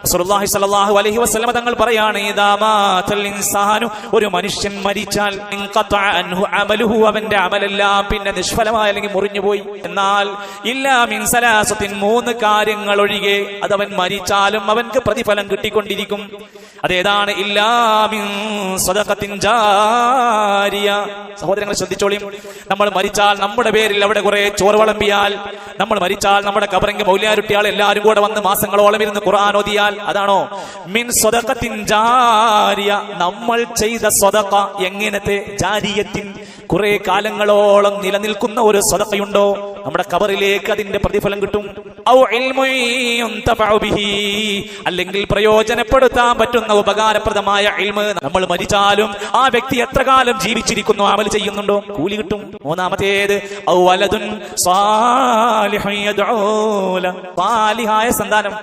റസൂലുള്ളാഹി സ്വല്ലല്ലാഹു അലൈഹി വസല്ലം തങ്ങൾ പറയാണ്, ഇദാ മാതൽ ഇൻസാനു, ഒരു മനുഷ്യൻ മരിച്ചാൽ ഇൻഖതഅ അൻഹു അമലുഹു, അവന്റെ അമലെല്ലാം പിന്നെ നിഷ്ഫലമായി അല്ലെങ്കിൽ മുറിഞ്ഞുപോയി. എന്നാൽ ഇല്ലാ മിൻ സലാസത്തിൻ, 3 കാര്യങ്ങൾ ഒഴികെ അതവൻ മരിച്ചാലും അവൻക്ക് പ്രതിഫലം കിട്ടിക്കൊണ്ടിരിക്കും. അതേതാണ്? ഇല്ലാ മിൻ സദഖത്തിൻ ജാരിയ. സഹോദരങ്ങൾ ശ്രദ്ധിച്ചോളി, നമ്മൾ മരിച്ചാൽ നമ്മുടെ പേരിൽ അവിടെ കുറെ ചോറ് വിളമ്പിയാൽ, നമ്മൾ മരിച്ചാൽ നമ്മുടെ കബറിന്റെ മൗലിയാരുട്ടിയാൾ എല്ലാവരും കൂടെ വന്ന് മാസങ്ങളോളം ഇരുന്ന് ഖുർആൻ ഓതിയാൽ, അതാണോ മിൻ സദഖത്തിൻ ജാരിയ? നമ്മൾ ചെയ്ത സദഖ എങ്ങനത്തെ? ജാരിയത്തിൻ, കുറെ കാലങ്ങളോളം നിലനിൽക്കുന്ന ഒരു സദഖയുണ്ടോ, നമ്മുടെ കബറിലേക്ക് അതിന്റെ പ്രതിഫലം കിട്ടും. ഔ ഇൽമുൻ യുൻതഫഉ ബിഹി, അല്ലെങ്കിൽ പ്രയോജനപ്പെടുത്താൻ പറ്റുന്ന ഉപകാരപ്രദമായ ഇൽമ്. നമ്മൾ മരിച്ചാലും ആ വ്യക്തി എത്ര കാലം ജീവിച്ചിരിക്കുന്നു, അമൽ ചെയ്യുന്നുണ്ടോ, കൂലി കിട്ടും. മൂന്നാമത്തേത് ഔ വലദുൻ സാലിഹുൻ യദ്ഊ ലഹു, സാലിഹായ സന്താനം.